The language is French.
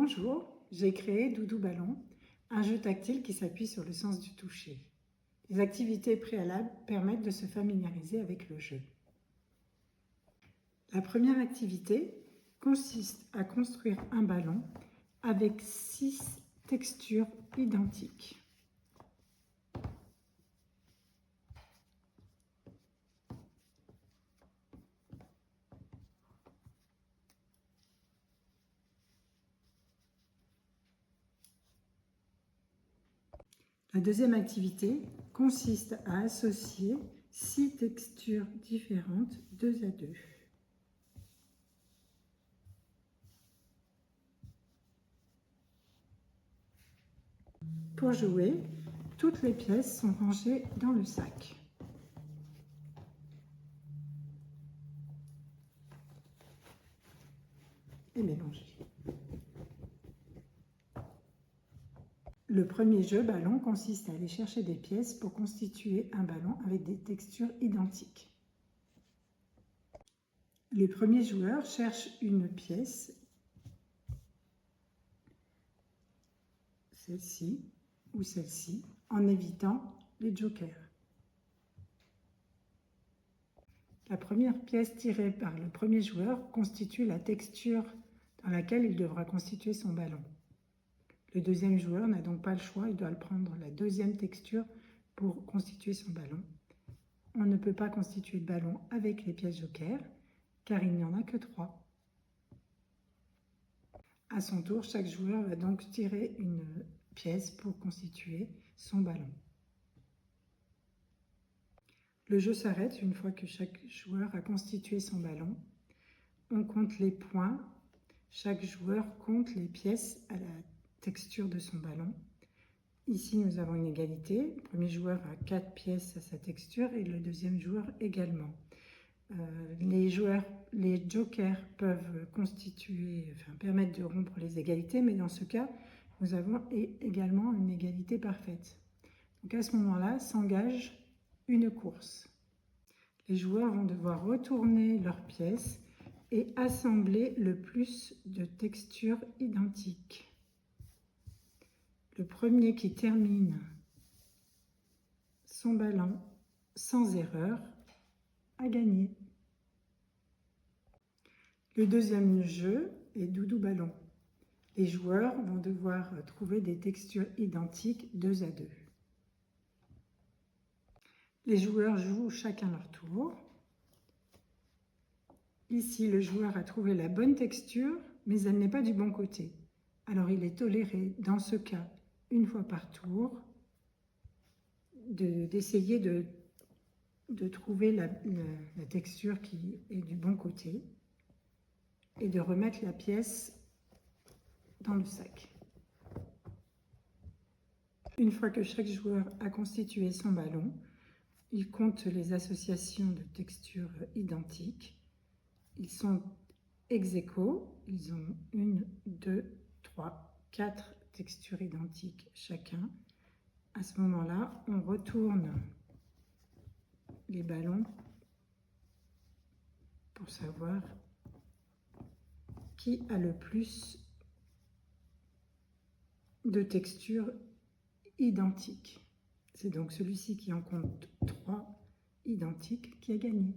Bonjour, j'ai créé Doudou Ballon, un jeu tactile qui s'appuie sur le sens du toucher. Les activités préalables permettent de se familiariser avec le jeu. La première activité consiste à construire un ballon avec 6 textures identiques. La deuxième activité consiste à associer 6 textures différentes 2 à 2. Pour jouer, toutes les pièces sont rangées dans le sac. Et mélangées. Le premier jeu ballon consiste à aller chercher des pièces pour constituer un ballon avec des textures identiques. Les premiers joueurs cherchent une pièce, celle-ci ou celle-ci, en évitant les jokers. La première pièce tirée par le premier joueur constitue la texture dans laquelle il devra constituer son ballon. Le deuxième joueur n'a donc pas le choix, il doit prendre la deuxième texture pour constituer son ballon. On ne peut pas constituer de ballon avec les pièces joker, car il n'y en a que 3. À son tour, chaque joueur va donc tirer une pièce pour constituer son ballon. Le jeu s'arrête une fois que chaque joueur a constitué son ballon. On compte les points. Chaque joueur compte les pièces à la texture de son ballon. Ici, nous avons une égalité. Le premier joueur a 4 pièces à sa texture et le deuxième joueur également. Les jokers peuvent permettre de rompre les égalités, mais dans ce cas, nous avons également une égalité parfaite. Donc à ce moment-là, s'engage une course. Les joueurs vont devoir retourner leurs pièces et assembler le plus de textures identiques. Le premier qui termine son ballon sans erreur a gagné. Le deuxième jeu est Doudou Ballon. Les joueurs vont devoir trouver des textures identiques 2 à 2. Les joueurs jouent chacun leur tour. Ici, le joueur a trouvé la bonne texture, mais elle n'est pas du bon côté. Alors, il est toléré, dans ce cas, une fois par tour, d'essayer de trouver la texture qui est du bon côté et de remettre la pièce dans le sac. Une fois que chaque joueur a constitué son ballon, il compte les associations de textures identiques. Ils sont ex aequo, ils ont 1, 2, 3, 4 textures identiques chacun. À ce moment-là, on retourne les ballons pour savoir qui a le plus de textures identiques. C'est donc celui-ci qui en compte 3 identiques qui a gagné.